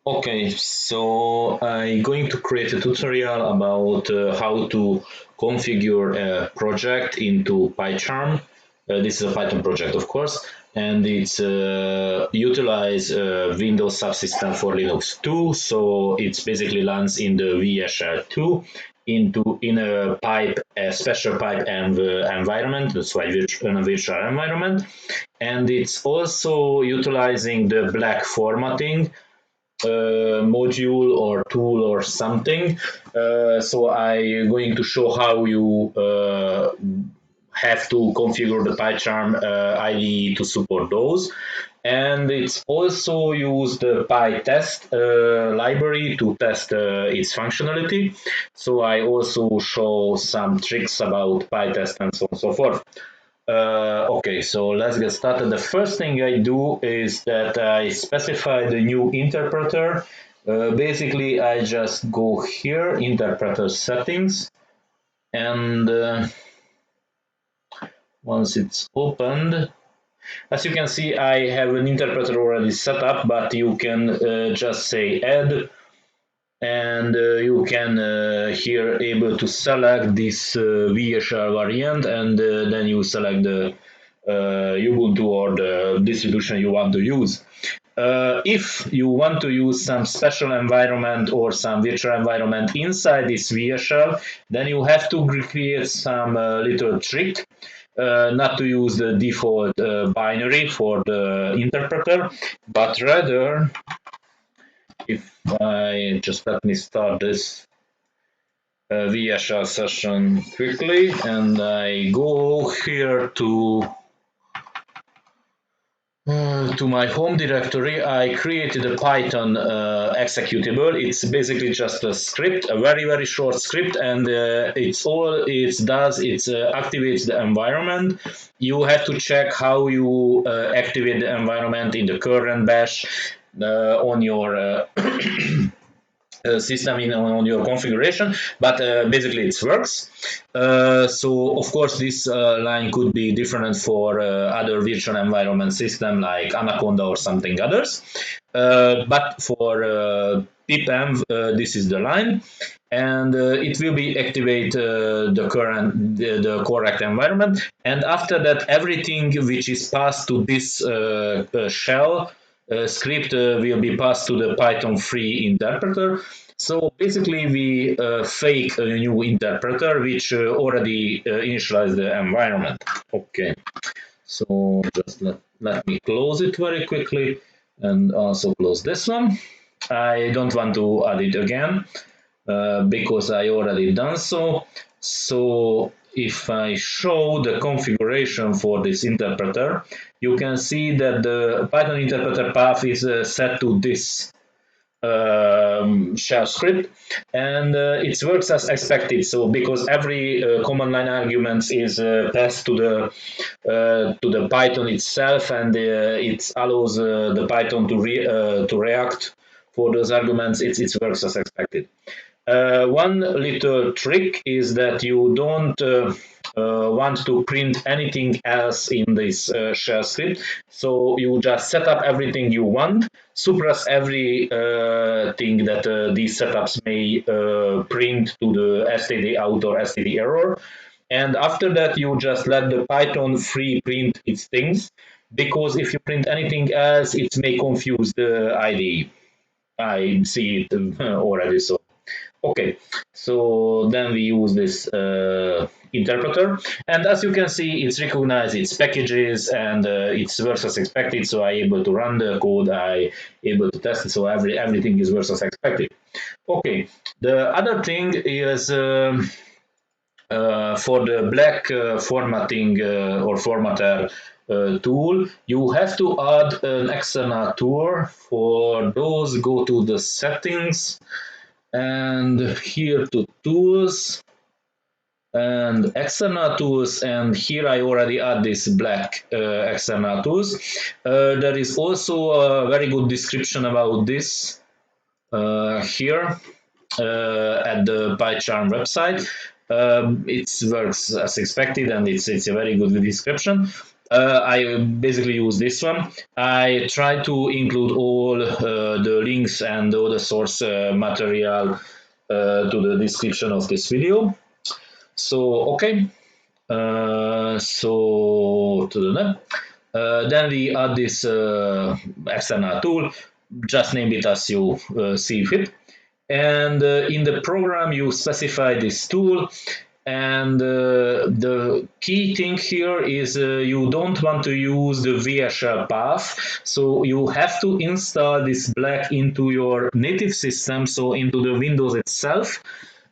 Okay, so I'm going to create a tutorial about how to configure a project into PyCharm. This is a Python project, of course, and it's utilize Windows subsystem for Linux 2. So it's basically lands in the WSL2 in a special pipenv environment. That's why in a virtual environment, and it's also utilizing the black formatting module or tool or something. So I'm going to show how you have to configure the PyCharm IDE to support those. And it's also use the pytest library to test its functionality. So I also show some tricks about pytest and so on and so forth. Okay, so let's get started. The first thing I do is that I specify the new interpreter. Basically, I just go here, interpreter settings, and once it's opened, as you can see, I have an interpreter already set up, but you can just say add, and you can here able to select this VSL variant, and then you select the Ubuntu or the distribution you want to use. If you want to use some special environment or some virtual environment inside this VSL, then you have to create some little trick. Not to use the default binary for the interpreter, but rather, if I just let me start this VSL session quickly, and I go here to my home directory, I created a Python executable. It's basically just a script, a very short script, and it's all it does. It activates the environment. You have to check how you activate the environment in the current bash on your system on your configuration, but basically it works. So of course this line could be different for other virtual environment system like Anaconda or something others, but for pipenv this is the line, and it will be activate the correct environment, and after that everything which is passed to this shell script will be passed to the Python free interpreter. So basically we fake a new interpreter which already initialized the environment. Okay, so just let me close it very quickly and also close this one. I don't want to add it again because I already done so. So if I show the configuration for this interpreter, you can see that the Python interpreter path is set to this shell script, and it works as expected. So because every command line argument is passed to the Python itself, and it allows the Python to react for those arguments. It works as expected. One little trick is that you don't want to print anything else in this shell script. So you just set up everything you want, suppress every thing that these setups may print to the std out or std error. And after that, you just let the Python free print its things, because if you print anything else, it may confuse the IDE. I see it already. So okay, so then we use this interpreter, and as you can see, it's recognized its packages, and it's works as expected. So I able to run the code, I able to test it. So everything is works as expected. Okay, the other thing is for the black formatting or formatter tool, you have to add an external tool. For those, go to the settings, and here to tools and external tools, and here I already add this black external tools. There is also a very good description about this here at the PyCharm website. It works as expected, and it's a very good description. I basically use this one. I try to include all the links and all the source material to the description of this video. So okay, so to the left. Then we add this external tool, just name it as you see fit. And in the program, you specify this tool. And the key thing here is you don't want to use the WSL path. So you have to install this black into your native system, so into the Windows itself.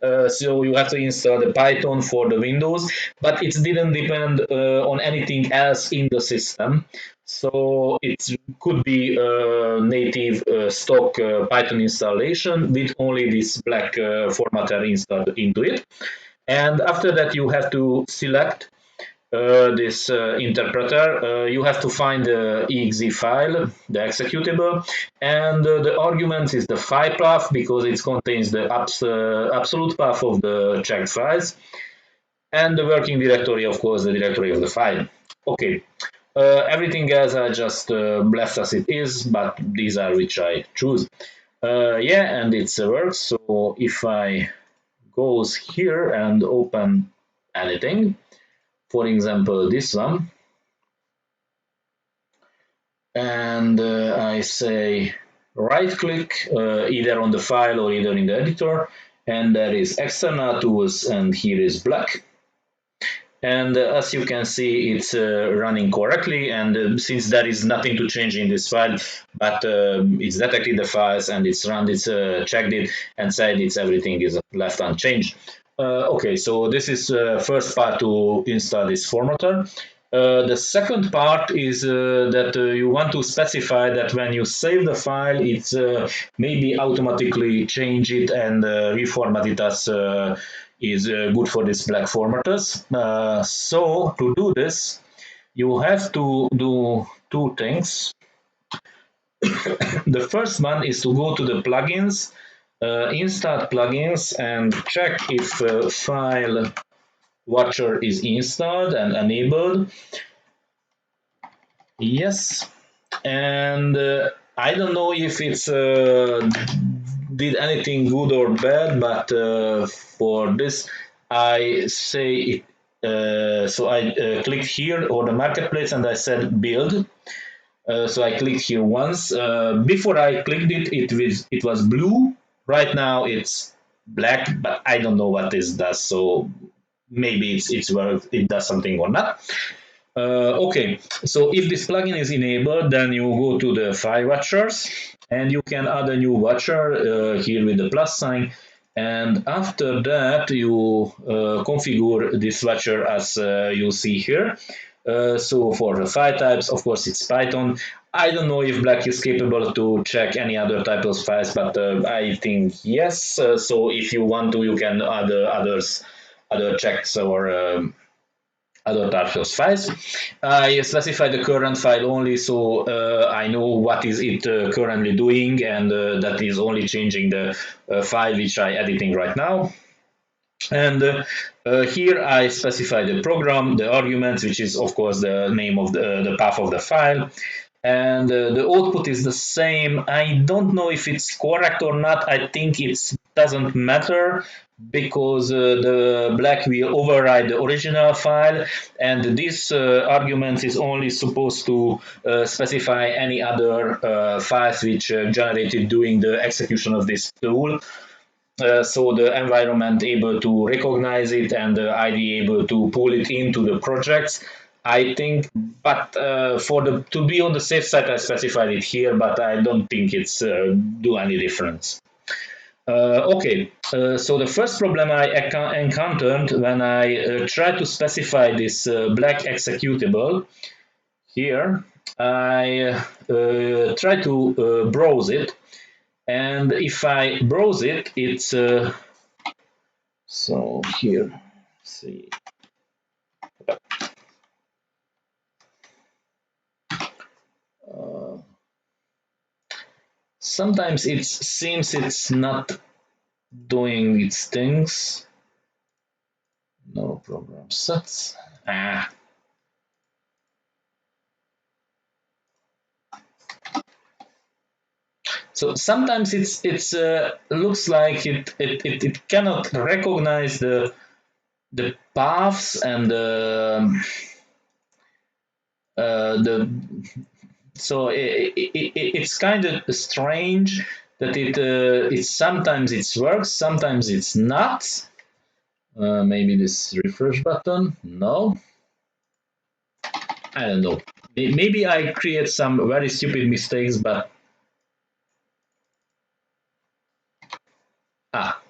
So you have to install the Python for the Windows, but it didn't depend on anything else in the system. So it could be a native stock Python installation with only this black formatter installed into it. And after that, you have to select this interpreter. You have to find the exe file, the executable, and the argument is the file path because it contains the absolute path of the checked files, and the working directory, of course, the directory of the file. Okay, everything else I just left as it is, but these are which I choose. Yeah, and it works. So if I goes here and open anything, for example, this one, and I say right click either on the file or either in the editor, and there is external tools, and here is black. And as you can see, it's running correctly, and since there is nothing to change in this file, but it's detected the files and it's run, it's checked it and said it's everything is left unchanged. Okay, so this is first part to install this formatter. The second part is that you want to specify that when you save the file, it's maybe automatically change it and reformat it as is good for this black formatters. So to do this, you have to do two things. The first one is to go to the plugins, install plugins, and check if file watcher is installed and enabled. Yes, and I don't know if it's did anything good or bad, but for this I say it. So I clicked here on the marketplace and I said build. So I clicked here once. Before I clicked it, it was blue. Right now it's black, but I don't know what this does. So maybe it's worth it does something or not. Okay, so if this plugin is enabled, then you go to the file watchers and you can add a new watcher here with the plus sign. And after that, you configure this watcher as you see here. So for the file types, of course, it's Python. I don't know if Black is capable to check any other type of files, but I think yes. So if you want to, you can add other checks or other types of files. I specify the current file only, so I know what is it currently doing, and that is only changing the file which I editing right now. And here I specify the program, the arguments, which is of course the name of the path of the file, and the output is the same. I don't know if it's correct or not. I think it doesn't matter because the black will override the original file, and this argument is only supposed to specify any other files which generated during the execution of this tool. So the environment able to recognize it and the ID able to pull it into the projects. I think, but for the to be on the safe side, I specified it here, but I don't think it's do any difference. Okay, so the first problem I encountered when I tried to specify this black executable here, I tried to browse it, and if I browse it, it's so here, see. Uh, Sometimes it seems it's not doing its things. No program sets. Ah. So sometimes it's looks like it cannot recognize the paths and the so it's kind of strange that it sometimes it works, sometimes it's not. Maybe this refresh button. No, I don't know. Maybe I create some very stupid mistakes, but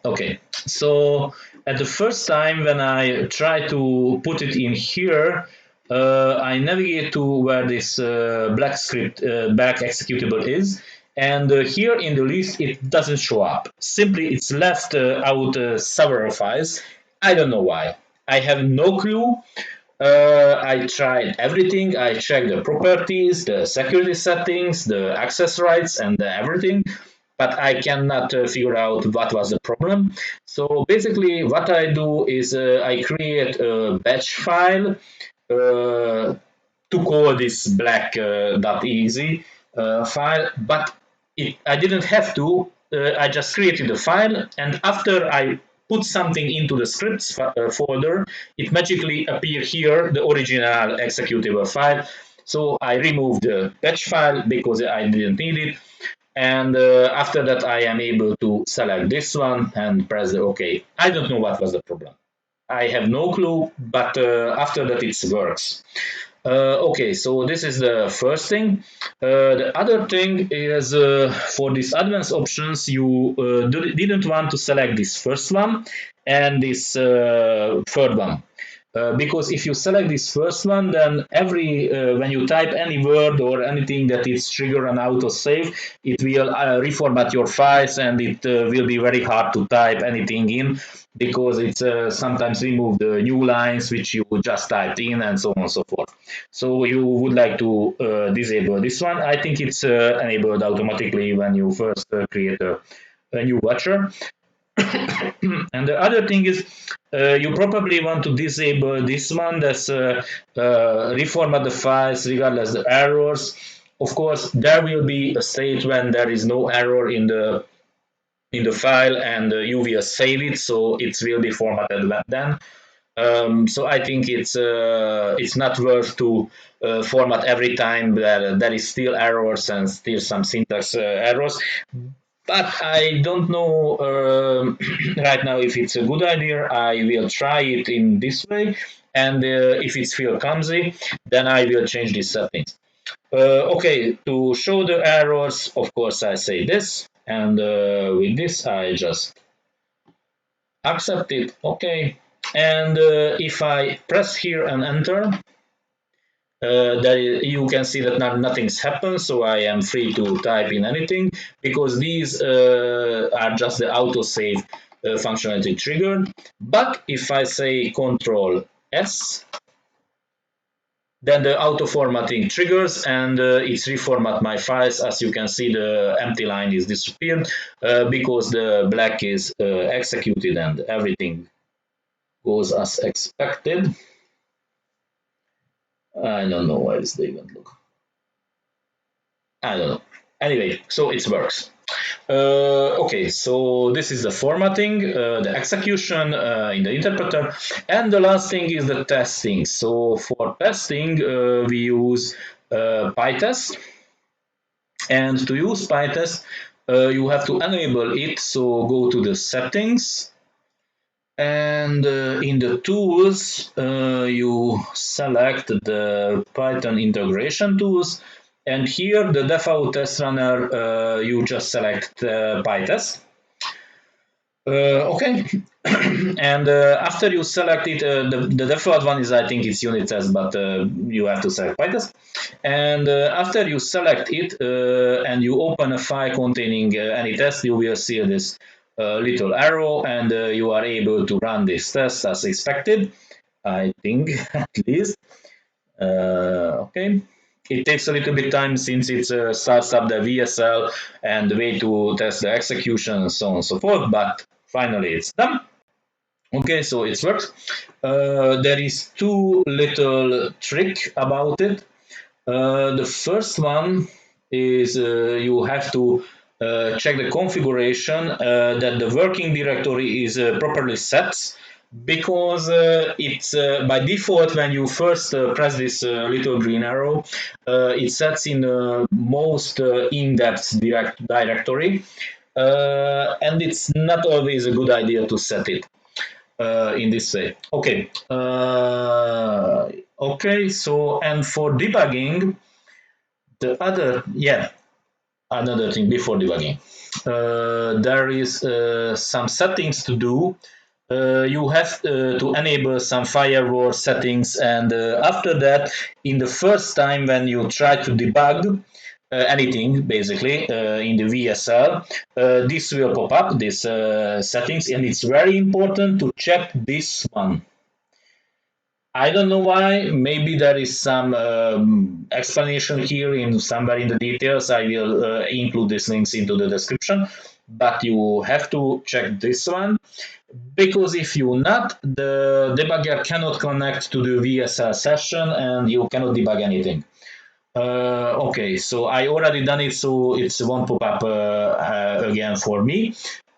okay. So at the first time when I try to put it in here, I navigate to where this black script, black executable is, and here in the list it doesn't show up. Simply, it's left out several files. I don't know why. I have no clue. I tried everything. I checked the properties, the security settings, the access rights, and everything, but I cannot figure out what was the problem. So basically, what I do is I create a batch file to call this black.exe file, but I didn't have to. I just created a file, and after I put something into the scripts folder, it magically appeared here, the original executable file. So I removed the batch file because I didn't need it. And after that, I am able to select this one and press the OK. I don't know what was the problem. I have no clue, but after that, it works. Okay, so this is the first thing. The other thing is for these advanced options, you didn't want to select this first one and this third one. Because if you select this first one, then every when you type any word or anything that is trigger an autosave, it will reformat your files, and it will be very hard to type anything in because it's sometimes remove the new lines which you just typed in and so on and so forth. So you would like to disable this one. I think it's enabled automatically when you first create a new watcher. And the other thing is you probably want to disable this one, that's reformat the files regardless the errors. Of course, there will be a state when there is no error in the file, and you will save it, so it will be formatted then. So I think it's not worth to format every time that there is still errors and still some syntax errors. But I don't know right now if it's a good idea. I will try it in this way, and if it feels clumsy, then I will change these settings. Okay, to show the errors, of course, I say this, and with this, I just accept it. Okay, and if I press here and enter, you can see that nothing's happened, so I am free to type in anything because these are just the autosave functionality triggered. But if I say Control S, then the auto formatting triggers and it's reformat my files. As you can see, the empty line is disappeared because the black is executed and everything goes as expected. I don't know why this didn't look. I don't know. Anyway, so it works. Okay, so this is the formatting, the execution in the interpreter, and the last thing is the testing. So for testing, we use pytest, and to use pytest, you have to enable it. So go to the settings, and in the tools, you select the Python integration tools, and here the default test runner, you just select pytest. Okay, and after you select it, the default one is, I think it's unit test, but you have to select pytest. And after you select it and you open a file containing any test, you will see this little arrow, and you are able to run this test as expected, I think, at least. Okay. It takes a little bit time since it starts up the WSL and the way to test the execution and so on and so forth, but finally it's done. Okay, so it works. There is two little trick about it. The first one is you have to check the configuration that the working directory is properly set, because it's by default when you first press this little green arrow, it sets in the most in-depth directory, and it's not always a good idea to set it in this way. Okay. Okay. So, and for debugging, another thing before debugging, there is some settings to do. You have to enable some firewall settings, and after that, in the first time when you try to debug anything, basically in the WSL, this will pop up, this settings, and it's very important to check this one. I don't know why. Maybe there is some explanation here in somewhere in the details. I will include these links into the description. But you have to check this one, because if you not, the debugger cannot connect to the WSL session and you cannot debug anything. Okay, so I already done it, so it won't pop up again for me.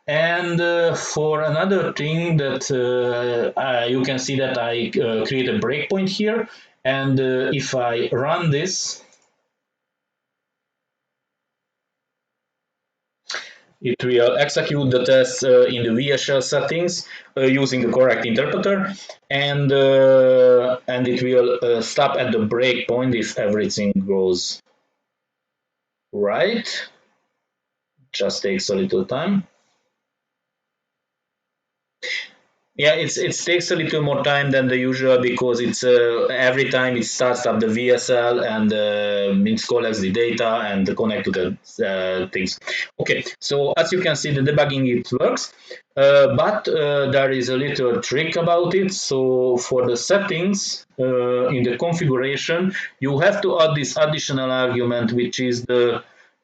And for another thing that you can see that I create a breakpoint here, and if I run this, it will execute the test in the WSL settings using the correct interpreter, and it will stop at the breakpoint if everything goes right. Just takes a little time. Yeah, it takes a little more time than the usual, because it's every time it starts up the WSL and it collects the data and connect to the things. Okay, so as you can see, the debugging it works, but there is a little trick about it. So for the settings in the configuration, you have to add this additional argument, which is the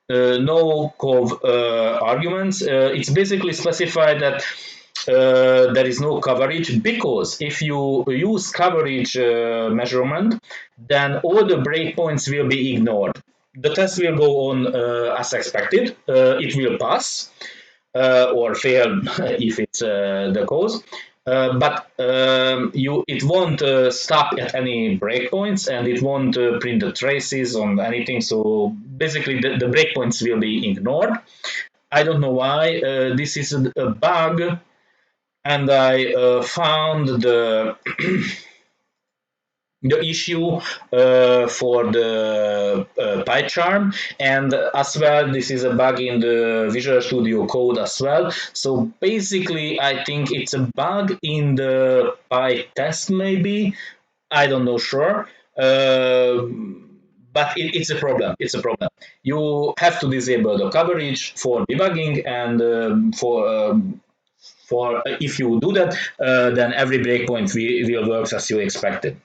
no cov arguments. It's basically specified that there is no coverage, because if you use coverage measurement, then all the breakpoints will be ignored. The test will go on as expected. It will pass or fail if it's the cause. But it won't stop at any breakpoints, and it won't print the traces on anything. So basically, the breakpoints will be ignored. I don't know why. This is a bug, and I found the the issue for the PyCharm, and as well this is a bug in the Visual Studio Code as well. So basically I think it's a bug in the pytest, maybe, I don't know, sure. But it's a problem. It's a problem. You have to disable the coverage for debugging, and for if you do that, then every breakpoint will work as you expected.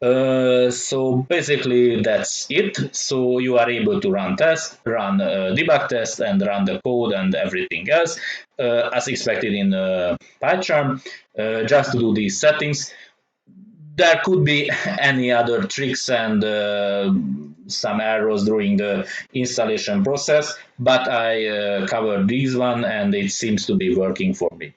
So basically that's it. So you are able to run test, run debug test, and run the code and everything else as expected in PyCharm, just to do these settings. There could be any other tricks and some errors during the installation process, but I covered this one and it seems to be working for me.